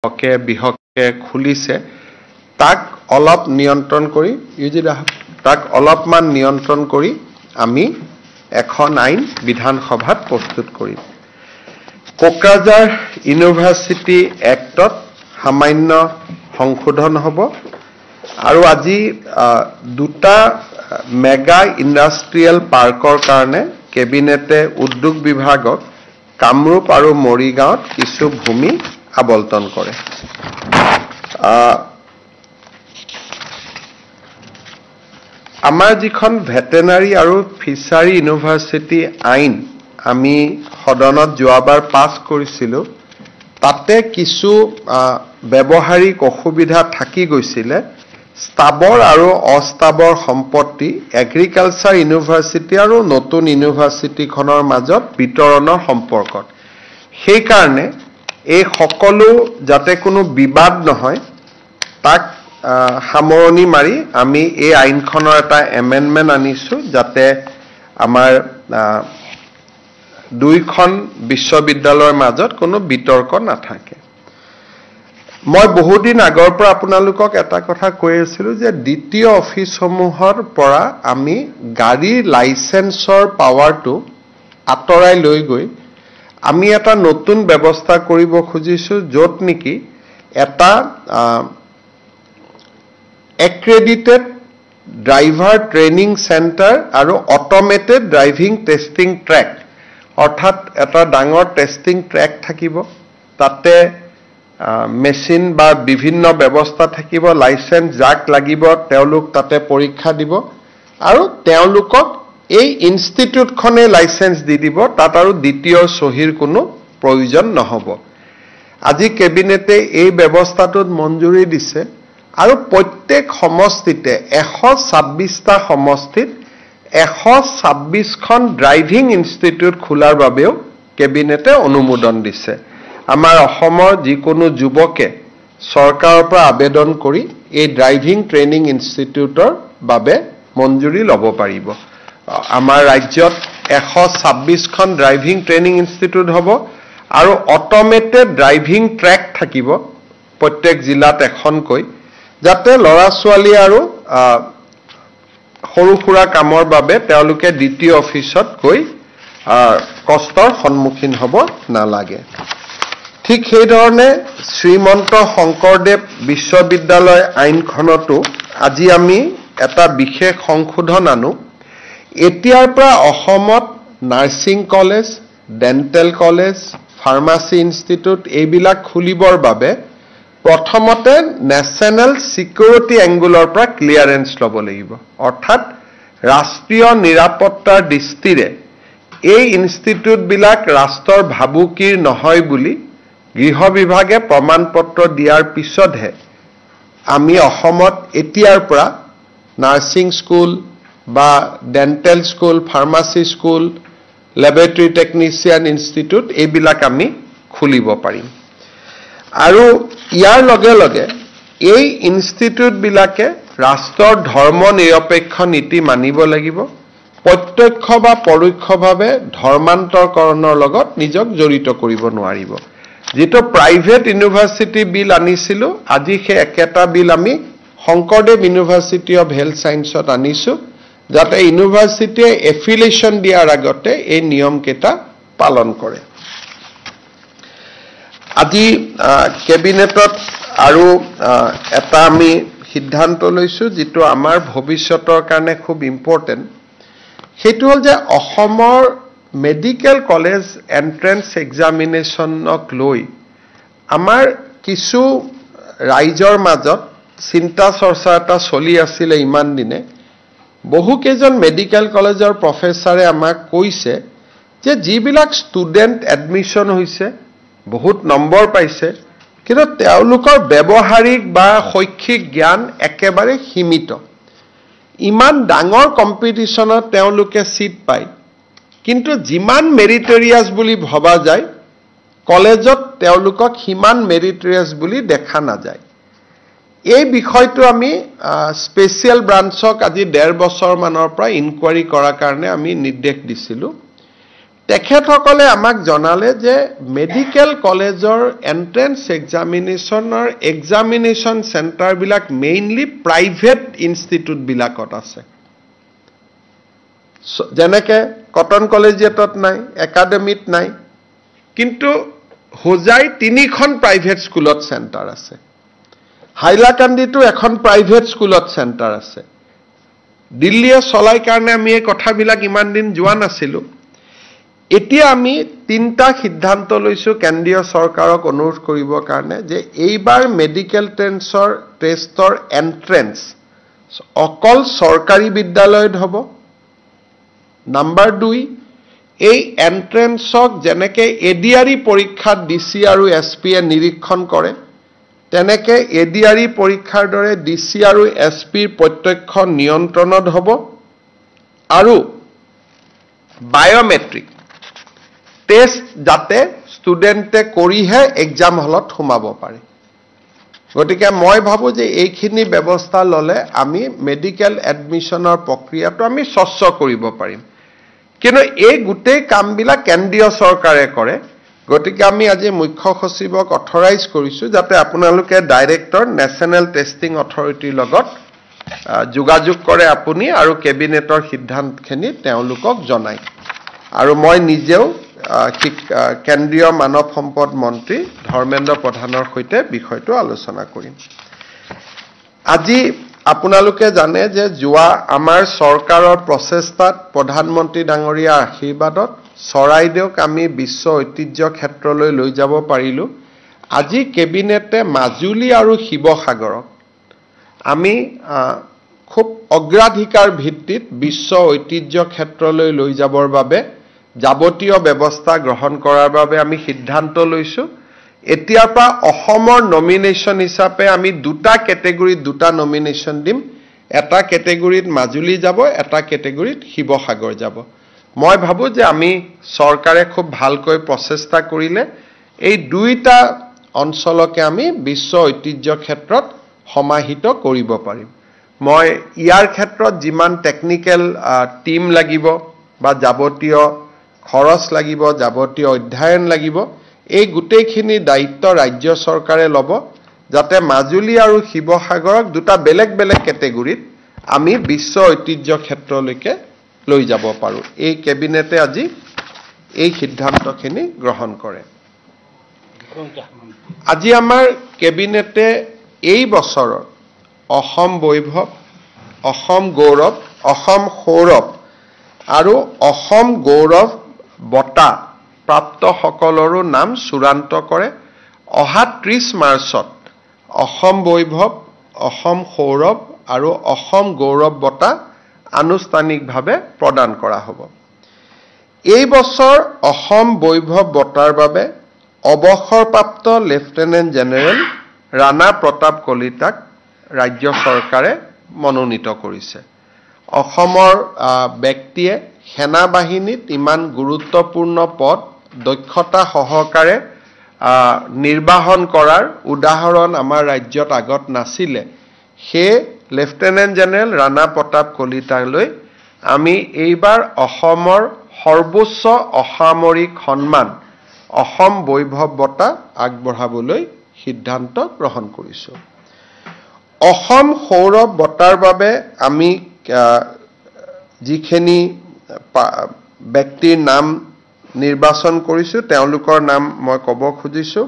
হকে বিহকে খুলিছে তাক অলপ নিয়ন্ত্ৰণ কৰি তাক অলপমান নিয়ন্ত্ৰণ কৰি আমি এখন আইন বিধানসভাত প্ৰস্তুত কৰিম। কোকৰাঝাৰ ইউনিভাৰ্চিটি এক্টত সামান্য সংশোধন হ'ব আৰু আজি দুটা মেগা ইণ্ডাষ্ট্ৰিয়েল পাৰ্কৰ কাৰণে কেবিনেটে উদ্যোগ বিভাগক কামৰূপ আৰু মৰিগাঁৱত কিছু ভূমি আবণ্টন কৰে। আমাৰ যিখন ভেটেনাৰী আৰু ফিচাৰী ইউনিভাৰ্চিটি আইন আমি সদনত যোৱাবাৰ পাছ কৰিছিলোঁ, তাতে কিছু ব্যৱহাৰিক অসুবিধা থাকি গৈছিলে স্থাবৰ আৰু অস্থাবৰ সম্পত্তি এগ্ৰিকালচাৰ ইউনিভাৰ্চিটি আৰু নতুন ইউনিভাৰ্চিটিখনৰ মাজত বিতৰণৰ সম্পৰ্কত। সেইকাৰণে এই সকলো যাতে কোনো বিবাদ নহয় তাক সামৰণি মাৰি আমি এই আইনখনৰ এটা এমেণ্ডমেণ্ট আনিছোঁ যাতে আমাৰ দুইখন বিশ্ববিদ্যালয়ৰ মাজত কোনো বিতৰ্ক নাথাকে। মই বহুদিন আগৰ পৰা আপোনালোকক এটা কথা কৈ আছিলোঁ যে দ্বিতীয় অফিচসমূহৰ পৰা আমি গাড়ীৰ লাইচেন্সৰ পাৱাৰটো আঁতৰাই লৈ গৈ আমি এটা নতুন ব্যৱস্থা কৰিব খুজিছোঁ য'ত নেকি এটা এক্ৰেডিটেড ড্ৰাইভাৰ ট্ৰেইনিং চেণ্টাৰ আৰু অট'মেটেড ড্ৰাইভিং টেষ্টিং ট্ৰেক, অৰ্থাৎ এটা ডাঙৰ টেষ্টিং ট্ৰেক থাকিব, তাতে মেচিন বা বিভিন্ন ব্যৱস্থা থাকিব, লাইচেন্স যাক লাগিব তেওঁলোক তাতে পৰীক্ষা দিব আৰু তেওঁলোকক এই ইনষ্টিটিউটখনে লাইচেন্স দি দিব, তাত আৰু দ্বিতীয় চহীৰ কোনো প্ৰয়োজন নহ'ব। আজি কেবিনেটে এই ব্যৱস্থাটোত মঞ্জুৰি দিছে আৰু প্ৰত্যেক সমষ্টিতে 126টা সমষ্টিত 126খন ড্ৰাইভিং ইনষ্টিটিউট খোলাৰ বাবেও কেবিনেটে অনুমোদন দিছে। আমাৰ অসমৰ যিকোনো যুৱকে চৰকাৰৰ পৰা আবেদন কৰি এই ড্ৰাইভিং ট্ৰেইনিং ইনষ্টিটিউটৰ বাবে মঞ্জুৰি ল'ব পাৰিব। আমাৰ ৰাজ্যত 126খন ড্ৰাইভিং ট্ৰেইনিং ইনষ্টিটিউট হ'ব আৰু অট'মেটেড ড্ৰাইভিং ট্ৰেক থাকিব প্ৰত্যেক জিলাত এখনকৈ, যাতে ল'ৰা ছোৱালী আৰু সৰু সুৰা কামৰ বাবে তেওঁলোকে দ্বিতীয় অফিচত গৈ কষ্টৰ সন্মুখীন হ'ব নালাগে। ঠিক সেইধৰণে শ্ৰীমন্ত শংকৰদেৱ বিশ্ববিদ্যালয় আইনখনতো আজি আমি এটা বিশেষ সংশোধন আনো। এতিয়াৰ পৰা অসমত nursing college, dental college, pharmacy institute এইবিলাক খুলিবৰ বাবে প্ৰথমতে নেশ্যনেল ছিকিউৰিটি এংগুলৰ পৰা ক্লিয়াৰেন্স ল'ব লাগিব, অৰ্থাৎ ৰাষ্ট্ৰীয় নিৰাপত্তাৰ দৃষ্টিৰে এই ইনষ্টিটিউটবিলাক ৰাষ্ট্ৰৰ ভাবুকিৰ নহয় বুলি গৃহ বিভাগে প্ৰমাণ পত্ৰ দিয়াৰ পিছতহে আমি অসমত এতিয়াৰ পৰা নাৰ্ছিং স্কুল বা dental school, pharmacy school, laboratory technician institute এইবিলাক আমি খুলিব পাৰিম। আৰু ইয়াৰ লগে লগে এই ইনষ্টিটিউটবিলাকে ৰাষ্ট্ৰৰ ধৰ্ম নিৰপেক্ষ নীতি মানিব লাগিব, প্ৰত্যক্ষ বা পৰোক্ষভাৱে ধৰ্মান্তৰকৰণৰ লগত নিজক জড়িত কৰিব নোৱাৰিব। যিটো প্ৰাইভেট ইউনিভাৰ্চিটি বিল আনিছিলোঁ, আজি সেই একেটা বিল আমি শংকৰদেৱ ইউনিভাৰ্চিটি অৱ হেল্থ ছায়েন্সত আনিছোঁ, যাতে ইউনিভাৰ্চিটিয়ে এফিলিয়েশ্যন দিয়াৰ আগতে এই নিয়মকেইটা পালন কৰে। আজি কেবিনেটত আৰু এটা আমি সিদ্ধান্ত লৈছোঁ যিটো আমাৰ ভৱিষ্যতৰ কাৰণে খুব ইম্পৰ্টেণ্ট। সেইটো হ'ল যে অসমৰ মেডিকেল কলেজ এণ্ট্ৰেন্স এক্সামিনেশ্যনক লৈ আমাৰ কিছু ৰাইজৰ মাজত চিন্তা চৰ্চা এটা চলি আছিলে ইমান দিনে। বহুকেইজন মেডিকেল কলেজৰ প্ৰফেচাৰে আমাক কৈছে যে যিবিলাক ষ্টুডেণ্ট এডমিশ্যন হৈছে, বহুত নম্বৰ পাইছে, কিন্তু তেওঁলোকৰ ব্যৱহাৰিক বা শৈক্ষিক জ্ঞান একেবাৰে সীমিত। ইমান ডাঙৰ কম্পিটিশ্যনত তেওঁলোকে ছিট পায়, কিন্তু যিমান মেৰিটৰিয়াছ বুলি ভবা যায় কলেজত তেওঁলোকক সিমান মেৰিটৰিয়াছ বুলি দেখা নাযায়। এই বিষয়টো আমি স্পেচিয়েল ব্ৰাঞ্চক আজি 1.5 বছৰমানৰ পৰা ইনকুৱাৰী কৰাৰ কাৰণে আমি নিৰ্দেশ দিছিলোঁ। তেখেতসকলে আমাক জনালে যে মেডিকেল কলেজৰ এন্ট্ৰেন্স এক্সামিনেশ্যনৰ এক্সামিনেশ্যন চেণ্টাৰবিলাক মেইনলি প্ৰাইভেট ইনষ্টিটিউটবিলাকত আছে যেনেকে কটন কলেজিয়েটত নাই একাডেমিত নাই কিন্তু হোজাই 3খন প্ৰাইভেট স্কুলত চেণ্টাৰ আছে হাইলাকান্দিটো এখন প্ৰাইভেট স্কুলত চেণ্টাৰ আছে দিল্লীয়ে চলাই কাৰণে আমি এই কথাবিলাক ইমান দিন যোৱা নাছিলোঁ এতিয়া আমি 3টা সিদ্ধান্ত লৈছো কেন্দ্ৰীয় চৰকাৰক অনুৰোধ কৰিবৰ কাৰণে যে এইবাৰ মেডিকেল টেষ্টৰ এন্ট্ৰেন্স অকল চৰকাৰী বিদ্যালয়ত হ'ব নাম্বাৰ 2 এই এন্ট্ৰেন্সক যেনেকে এডিআৰই পৰীক্ষাত ডিসি আৰু এছপিয়ে নিৰীক্ষণ কৰে তেনেকে এডিআৰই পৰীক্ষাৰ দৰে ডিসি আৰু এছপিৰ প্ৰত্যক্ষ নিয়ন্ত্ৰণত হ'ব আৰু বায়োমেট্ৰিক টেষ্ট যাতে ষ্টুডেণ্টে কৰিহে এক্সাম হলত সোমাব পাৰে গতিকে মই ভাবো যে এইখিনি ব্যৱস্থা ললে আমি মেডিকেল এডমিশনৰ প্ৰক্ৰিয়াটো আমি স্বচ্ছ কৰিব পাৰিম কিন্তু এই গোটেই কামবিলাক কেন্দ্ৰীয় চৰকাৰে কৰে গতিকে আমি আজি মুখ্য সচিবক অথৰাইজ কৰিছো যাতে আপোনালোকে ডাইৰেক্টৰ নেশ্যনেল টেষ্টিং অথৰিটিৰ লগত যোগাযোগ কৰে আপুনি আৰু কেবিনেটৰ সিদ্ধান্তখিনি তেওঁলোকক জনায় আৰু মই নিজেও কেন্দ্ৰীয় মানৱ সম্পদ মন্ত্ৰী ধৰ্মেন্দ্ৰ প্ৰধানৰ সৈতে বিষয়টো আলোচনা কৰিম আজি আপোনালোকে জানে যে যোৱা আমাৰ চৰকাৰৰ প্ৰচেষ্টাত প্ৰধানমন্ত্ৰী ডাঙৰীয়াৰ আশীৰ্বাদত চৰাইদেউক আমি বিশ্ব ঐতিহ্য ক্ষেত্ৰলৈ লৈ যাব পাৰিলো আজি কেবিনেটে মাজুলী আৰু শিৱসাগৰক আমি খুব অগ্ৰাধিকাৰ ভিত্তিত বিশ্ব ঐতিহ্য ক্ষেত্ৰলৈ লৈ যাবৰ বাবে যাৱতীয় ব্যৱস্থা গ্ৰহণ কৰাৰ বাবে আমি সিদ্ধান্ত লৈছো এতিয়াৰ পৰা অসমৰ নমিনেশ্যন হিচাপে আমি 2টা কেটেগৰীত 2টা নমিনেশ্যন দিম এটা কেটেগৰীত মাজুলী যাব এটা কেটেগৰীত শিৱসাগৰ যাব মই ভাবো যে আমি চৰকাৰে খুব ভালকৈ প্ৰচেষ্টা কৰিলে এই 2টা অঞ্চলকে আমি বিশ্ব ঐতিহ্য ক্ষেত্ৰত সমাহিত কৰিব পাৰিম মই ইয়াৰ ক্ষেত্ৰত যিমান টেকনিক্যাল টিম লাগিব বা যাৱতীয় খৰচ লাগিব যাৱতীয় অধ্যয়ন লাগিব এই গোটেইখিনি দায়িত্ব ৰাজ্য চৰকাৰে ল'ব যাতে মাজুলী আৰু শিৱসাগৰক 2টা বেলেগ বেলেগ কেটেগৰীত আমি বিশ্ব ঐতিহ্য ক্ষেত্ৰলৈকে লৈ যাব পাৰো এই কেবিনেটে আজি এই সিদ্ধান্তখিনি গ্ৰহণ কৰে আজি আমাৰ কেবিনেটে এই বছৰৰ অসম বৈভৱ অসম গৌৰৱ অসম সৌৰভ আৰু অসম গৌৰৱ বঁটা প্ৰাপ্ত সকলৰো নাম চূড়ান্ত কৰে অহা 30 মাৰ্চত অসম বৈভৱ অসম সৌৰভ আৰু অসম গৌৰৱ বঁটা আনুষ্ঠানিকভাৱে প্ৰদান কৰা হ'ব এই বছৰ অসম বৈভৱ বঁটাৰ বাবে অৱসৰপ্ৰাপ্ত লেফটেনেণ্ট জেনেৰেল ৰাণা প্ৰতাপ কলিতাক ৰাজ্য চৰকাৰে মনোনীত কৰিছে অসমৰ ব্যক্তিয়ে সেনা বাহিনীত ইমান গুৰুত্বপূৰ্ণ পদ দক্ষতা সহকাৰে নিৰ্বাহন কৰাৰ উদাহৰণ আমাৰ ৰাজ্যত আগত নাছিলে হে লেফটেনেণ্ট জেনেৰেল ৰাণা প্ৰতাপ কলিতালৈ আমি এইবাৰ অসমৰ সৰ্বোচ্চ অসামৰিক সন্মান অসম বৈভৱ বঁটা আগবঢ়াবলৈ সিদ্ধান্ত গ্ৰহণ কৰিছো অসম সৌৰভ বঁটাৰ বাবে আমি যিখিনি ব্যক্তিৰ নাম নিৰ্বাচন কৰিছো তেওঁলোকৰ নাম মই ক'ব খুজিছো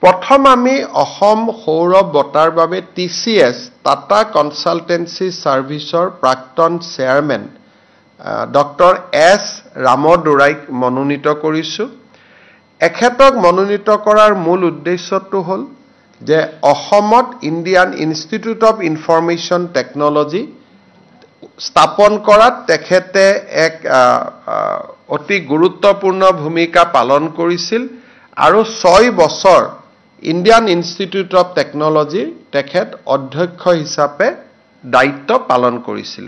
প্ৰথম আমি অসম সৌৰভ বঁটাৰ বাবে TCS টাটা কনসালটেন্সি সাৰ্ভিসৰ প্ৰাক্তন চেয়াৰমেন ডক্টৰ S ৰামদুৰাইক মনোনীত কৰিছো এখেতক মনোনীত কৰাৰ মূল উদ্দেশ্যটো হ'ল যে অসমত Indian institute of information technology স্থাপন কৰাত তেখেতে এক অতি গুৰুত্বপূৰ্ণ ভূমিকা পালন কৰিছিল আৰু 6 বছৰ ইণ্ডিয়ান ইনষ্টিটিউট অফ টেকনলজি তেখেত অধ্যক্ষ হিচাপে দায়িত্ব পালন কৰিছিল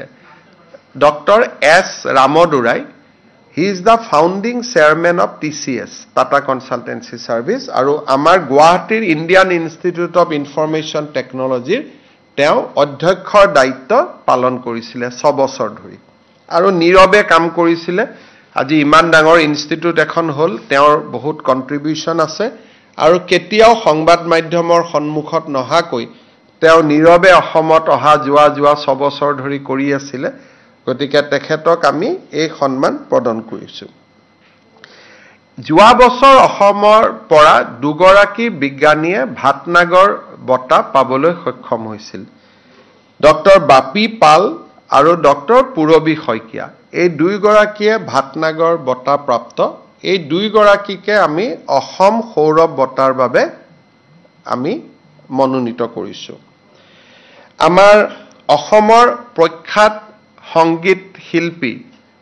doctor S Ramadurai he is the founding chairman of TCS Tata consultancy service আৰু আমাৰ গুৱাহাটীৰ ইণ্ডিয়ান ইনষ্টিটিউট অফ ইনফৰমেশ্যন টেকনলজিৰ তেওঁ অধ্যক্ষৰ দায়িত্ব পালন কৰিছিল 6 বছৰ ধৰি আৰু নীৰৱে কাম কৰিছিল আজি ইমান ডাঙৰ ইনষ্টিটিউট এখন হ'ল তেওঁৰ বহুত কন্ট্ৰিবিউশন আছে আৰু কেতিয়াও সংবাদ মাধ্যমৰ সন্মুখত নহাকৈ তেওঁ নীৰৱে অসমত অহা যোৱা 6 বছৰ ধৰি কৰি আছিলে গতিকে তেখেতক আমি এই সন্মান প্ৰদান কৰিছো যোৱা বছৰ অসমৰ পৰা দুগৰাকী বিজ্ঞানীয়ে ভাটনাগৰ বঁটা পাবলৈ সক্ষম হৈছিল ডক্টৰ বাপি পাল আৰু ডক্টৰ পুৰবী শইকীয়া এই দুইগৰাকীয়ে ভাটনাগৰ বঁটা প্ৰাপ্ত এই দুইগৰাকীকে আমি অসম সৌৰভ বঁটাৰ বাবে আমি মনোনীত কৰিছো আমাৰ অসমৰ প্ৰখ্যাত সংগীত শিল্পী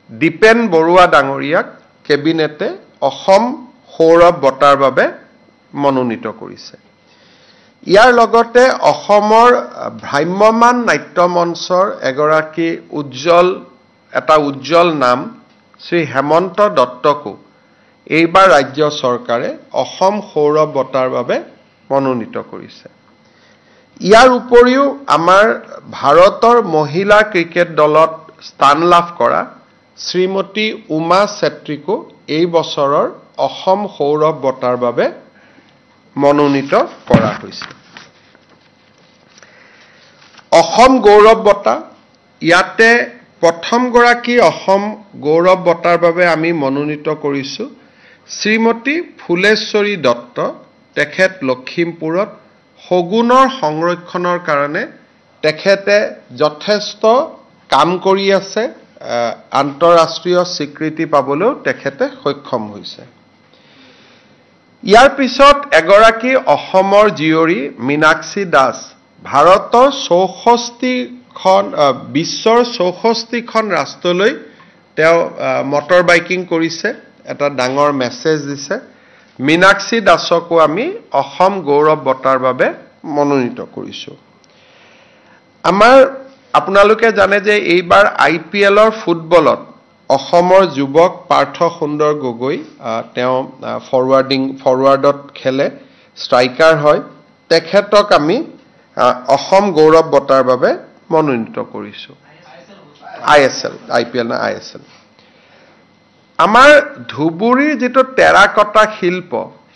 দীপেন বৰুৱা ডাঙৰীয়াক কেবিনেটে অসম সৌৰভ বঁটাৰ বাবে মনোনীত কৰিছে ইয়াৰ লগতে অসমৰ ভ্ৰাম্যমান নাট্য মঞ্চৰ এগৰাকী উজ্জ্বল নাম শ্ৰী হেমন্ত দত্তকো এইবাৰ ৰাজ্য চৰকাৰে অসম সৌৰভ বঁটাৰ বাবে মনোনীত কৰিছে ইয়াৰ উপৰিও আমাৰ ভাৰতৰ মহিলা ক্ৰিকেট দলত স্থান লাভ কৰা শ্ৰীমতী উমা চেত্ৰীকো এই বছৰৰ অসম সৌৰভ বঁটাৰ বাবে মনোনীত কৰা হৈছে অসম গৌৰৱ বঁটা ইয়াতে প্ৰথমগৰাকী অসম গৌৰৱ বঁটাৰ বাবে আমি মনোনীত কৰিছো শ্ৰীমতী ফুলেশ্বৰী দত্ত তেখেত লখিমপুৰত সগুণৰ সংৰক্ষণৰ কাৰণে তেখেতে যথেষ্ট কাম কৰি আছে আন্তঃৰাষ্ট্ৰীয় স্বীকৃতি পাবলৈও তেখেতে সক্ষম হৈছে ইয়াৰ পিছত এগৰাকী অসমৰ জীয়ৰী মীনাক্ষী দাস ভাৰতৰ 64খন বিশ্বৰ 64খন ৰাষ্ট্ৰলৈ তেওঁ মটৰ বাইকিং কৰিছে এটা ডাঙৰ মেছেজ দিছে মীনাক্ষী দাসকো আমি অসম গৌৰৱ বঁটাৰ বাবে মনোনীত কৰিছো আমাৰ আপোনালোকে জানে যে এইবাৰ আইপিএলৰ ফুটবলত অসমৰ যুৱক পাৰ্থ সুন্দৰ গগৈ তেওঁ ফৰৱাৰ্ডত খেলে ষ্ট্ৰাইকাৰ হয় তেখেতক আমি অসম গৌৰৱ বঁটাৰ বাবে মনোনীত কৰিছো আইপিএল না আইএছএল আমাৰ ধুবুৰীৰ যেটো টেৰাকটা শিল্প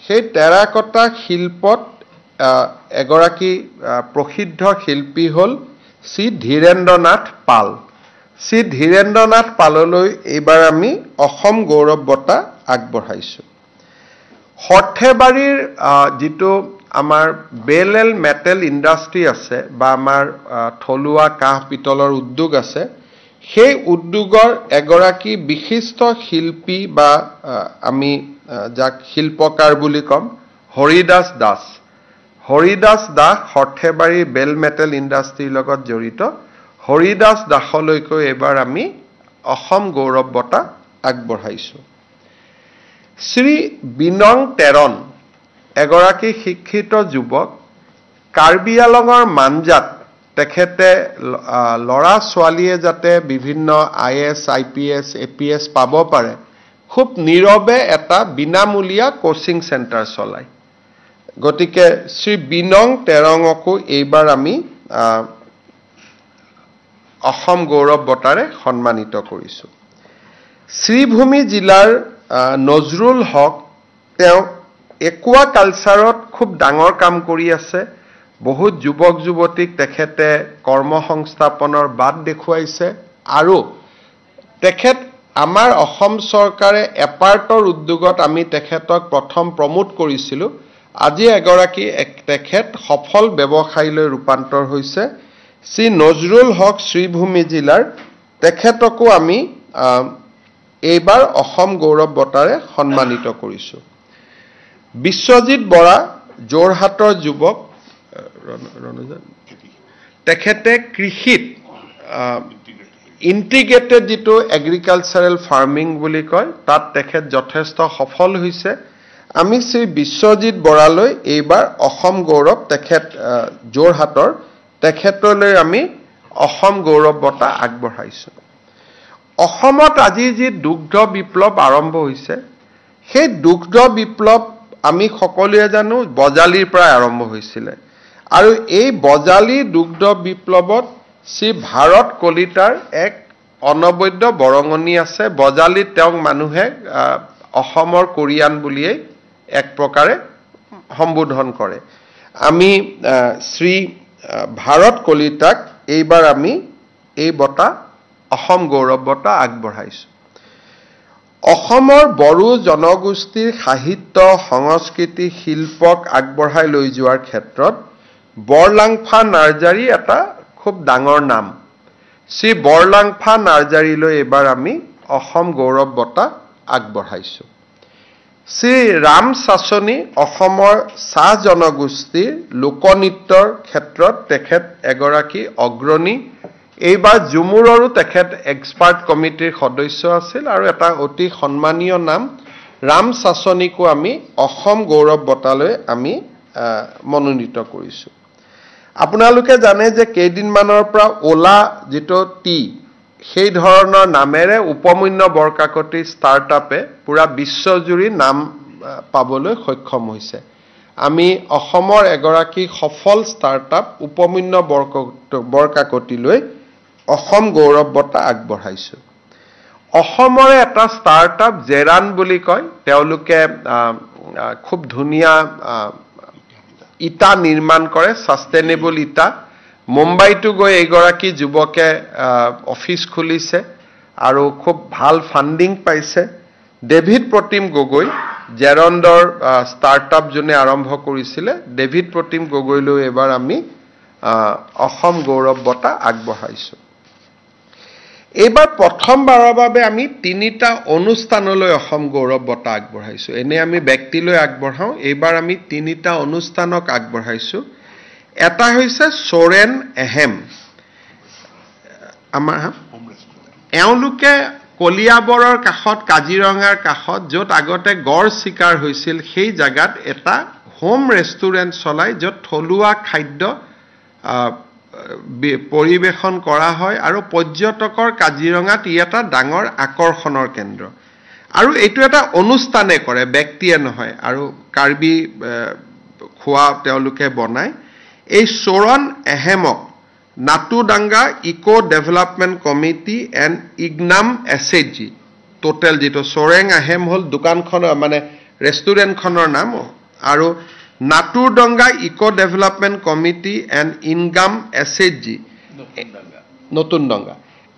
সেই টেৰাকটা শিল্পত এগৰাকী প্ৰসিদ্ধ শিল্পী হ'ল শ্ৰী ধীৰেন্দ্ৰনাথ পাল শ্ৰী ধীৰেন্দ্ৰনাথ পাললৈ এইবাৰ আমি অসম গৌৰৱ বঁটা আগবঢ়াইছো হৰ্থেবাৰীৰ যেটো আমাৰ বেলেল মেটেল ইণ্ডাষ্ট্ৰি আছে বা আমাৰ থলুৱা কাঁহ পিতলৰ উদ্যোগ আছে সেই উদ্যোগৰ এগৰাকী বিশিষ্ট শিল্পী বা আমি যাক শিল্পকাৰ বুলি কম হৰিদাস দাস হৰ্থেবাৰী বেল মেটেল ইণ্ডাষ্ট্ৰিৰ লগত জড়িত হৰিদাস দাসলৈকো এবাৰ আমি অসম গৌৰৱ বঁটা আগবঢ়াইছো শ্ৰী বিনং তেৰণ এগৰাকী শিক্ষিত যুৱক কাৰ্বি আলঙৰ মানজাত তেখেতে লৰা ছোৱালীয়ে যাতে বিভিন্ন আইএছ আইপিএছ এপিএছ পাব পাৰে খুব নীৰৱে এটা বিনামূলীয়া কোচিং চেণ্টাৰ চলায় গতিকে শ্ৰী বিনং তেৰঙকো এইবাৰ আমি অসম গৌৰৱ বঁটাৰে সন্মানিত কৰিছো শ্ৰীভূমি জিলাৰ নজৰুল হক তেওঁ একুৱা কালচাৰত খুব ডাঙৰ কাম কৰি আছে বহুত যুৱক যুৱতীক তেখেতে কৰ্মসংস্থাপনৰ বাট দেখুৱাইছে আৰু তেখেত আমাৰ অসম চৰকাৰে এপাৰ্টৰ উদ্যোগত আমি তেখেতক প্ৰথম প্ৰমোট কৰিছিলো আজি এগৰাকী তেখেত সফল ব্যৱসায়লৈ ৰূপান্তৰ হৈছে শ্ৰী নজৰুল হক শ্ৰীভূমি জিলাৰ তেখেতকো আমি এইবাৰ অসম গৌৰৱ বঁটাৰে সন্মানিত কৰিছো বিশ্বজিৎ বৰা যোৰহাটৰ যুৱক তেখেতে কৃষিত ইন্টিগ্ৰেটেড যেটো এগ্ৰিকালচাৰেল ফাৰ্মিং বুলি কয় তাত তেখেত যথেষ্ট সফল হৈছে আমি শ্ৰী বিশ্বজিৎ বৰালৈ এইবাৰ অসম গৌৰৱ তেখেত যোৰহাটৰ তেখেতলৈ আমি অসম গৌৰৱ বঁটা আগবঢ়াইছো অসমত আজি যি দুগ্ধ বিপ্লৱ আৰম্ভ হৈছে সেই দুগ্ধ বিপ্লৱ আমি সকলোৱে জানো বজালিৰ পৰা আৰম্ভ হৈছিল আৰু এই বজালি দুগ্ধ বিপ্লৱত শ্ৰী ভাৰত কলিতাৰ এক অনবদ্য বৰঙণি আছে বজালিত তেওঁক মানুহে অসমৰ কোৰিয়ান বুলিয়ে এক প্ৰকাৰে সম্বোধন কৰে আমি শ্ৰী ভাৰত কলিতাক এইবাৰ আমি এই বঁটা অসম গৌৰৱ বঁটা আগবঢ়াইছো অসমৰ বড়ো জনগোষ্ঠীৰ সাহিত্য সংস্কৃতি শিল্পক আগবঢ়াই লৈ যোৱাৰ ক্ষেত্ৰত বৰলাংফা নাৰ্জাৰী এটা খুব ডাঙৰ নাম শ্ৰী বৰলাংফা নাৰ্জাৰীলৈ এবাৰ আমি অসম গৌৰৱ বঁটা আগবঢ়াইছো শ্ৰী ৰাম চাচনি অসমৰ চাহ জনগোষ্ঠীৰ লোকনৃত্যৰ ক্ষেত্ৰত তেখেত এগৰাকী অগ্ৰণী এইবাৰ জুমুৰৰো তেখেত এক্সপাৰ্ট কমিটিৰ সদস্য আছিল আৰু এটা অতি সন্মানীয় নাম ৰাম চাচনিকো আমি অসম গৌৰৱ বঁটালৈ আমি মনোনীত কৰিছো আপোনালোকে জানে যে কেইদিনমানৰ পৰা ওলা যেটো টি সেই ধৰণৰ নামেৰে উপমন্য বৰকাকতি ষ্টাৰ্টআপে পুৰা বিশ্বজুৰি নাম পাবলৈ সক্ষম হৈছে আমি অসমৰ এগৰাকী সফল ষ্টাৰ্টআপ উপমন্য বৰকাকতিলৈ অসম গৌৰৱ বঁটা আগবঢ়াইছো অসমৰে এটা ষ্টাৰ্টআপ জেৰান বুলি কয় তেওঁলোকে খুব ধুনীয়া ইটা নিৰ্মাণ কৰে সাস্টেইনেবল ইটা মুম্বাইতো গৈ এগৰাকী যুৱকে অফিস খুলিছে আৰু খুব ভাল ফান্ডিং পাইছে ডেভিড প্ৰতিম গগৈ জেৰণ্ডৰ ষ্টাৰ্টআপ জনে আৰম্ভ কৰিছিলে ডেভিড প্ৰতিম গগৈলৈ এবাৰ আমি অসম গৌৰৱ বঁটা আগবঢ়াইছো এইবাৰ প্ৰথমবাৰৰ বাবে আমি তিনিটা অনুষ্ঠানলৈ অসম গৌৰৱ বঁটা আগবঢ়াইছো এনে আমি ব্যক্তিলৈ আগবঢ়াও এইবাৰ আমি তিনিটা অনুষ্ঠানক আগবঢ়াইছো এটা হৈছে সোৰেন এহেম আমাৰ এওঁলোকে কলিয়াবৰৰ কাষত কাজিৰঙাৰ কাষত য'ত আগতে গড় শিকাৰ হৈছিল সেই জায়গাত এটা হোম ৰেষ্টুৰেণ্ট চলাই য'ত থলুৱা খাদ্য পৰিবেশন কৰা হয় আৰু পৰ্যটকৰ কাজিৰঙাত ই এটা ডাঙৰ আকৰ্ষণৰ কেন্দ্ৰ আৰু এইটো এটা অনুষ্ঠানে কৰে ব্যক্তিয়ে নহয় আৰু কাৰ্বি খোৱা তেওঁলোকে বনায় এই সোৰণ এহেমক Natudanga eco development committee and income SHG total যেটো সোৰেং আহেম হল দোকানখন মানে ৰেষ্টুৰেণ্টখনৰ নাম আৰু Natudanga eco development committee and income SHG নতুন ডঙ্গা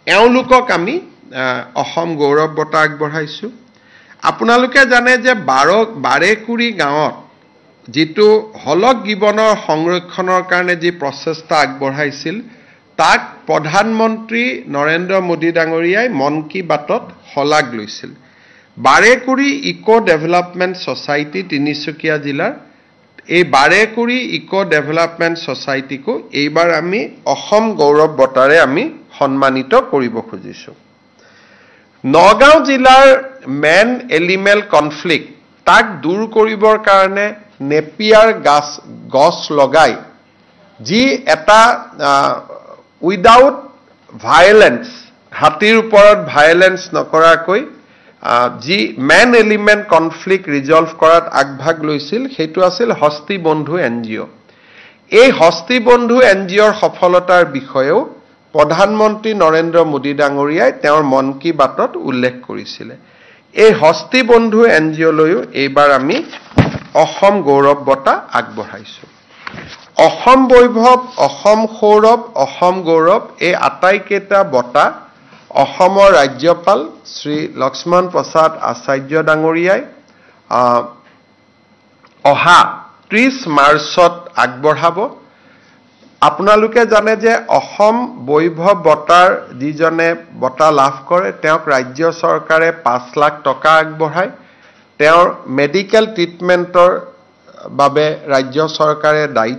এওঁলোকক আমি অসম গৌৰৱ বঁটা আগবঢ়াইছো আপোনালোকে জানে যে বাৰেকুৰি গাঁৱত যেটো হলক গিবনৰ সংৰক্ষণৰ কাৰণে যি প্ৰচেষ্টা আগবঢ়াইছিল তাক প্ৰধানমন্ত্ৰী নৰেন্দ্ৰ মোদী ডাঙৰীয়াই মন কি বাতত হলাগ লৈছিল Barekuri eco development society Tinsukia জিলাৰ এই বাৰেকুৰি ইকো ডেভেলপমেন্ট সোসাইটিকো এইবাৰ আমি অসম গৌৰৱ বঁটাৰে আমি সন্মানিত কৰিব খুজিছো নগাঁও জিলাৰ মেন এলিমেল কনফ্লিক্ট তাক দূৰ কৰিবৰ কাৰণে নেপিয়াৰ গছ লগাই যি এটা উইদাউট ভায়োলেন্স হাতীৰ ওপৰত ভায়োলেন্স নকৰাকৈ যি মেন এলিমেন্ট কনফ্লিক্ট ৰিজলভ কৰাত আগভাগ লৈছিল সেইটো আছিল হস্তি বন্ধু এনজিঅ এই হস্তি বন্ধু এনজিঅৰ সফলতাৰ বিষয়েও প্ৰধানমন্ত্ৰী নৰেন্দ্ৰ মোদী ডাঙৰীয়াই তেওঁৰ মন কি বাতত উল্লেখ কৰিছিল এই হস্তি বন্ধু এনজিঅলৈও এইবাৰ আমি অসম গৌৰৱ বঁটা আগবঢ়াইছো অসম বৈভৱ অসম সৌৰভ অসম গৌৰৱ এই আটাইকেইটা বঁটা অসমৰ ৰাজ্যপাল শ্ৰী লক্ষ্মণ প্ৰসাদ আচাৰ্য ডাঙৰীয়াই অহা 30 মাৰ্চত আগবঢ়াব আপোনালোকে জানে যে অসম বৈভৱ বঁটাৰ যিজনে বঁটা লাভ কৰে তেওঁক ৰাজ্য চৰকাৰে 5 লাখ টকা আগবঢ়ায় তেওঁৰ মেডিকেল ট্ৰিটমেন্টৰ বাবে ৰাজ্য চৰকাৰে দায়িত্ব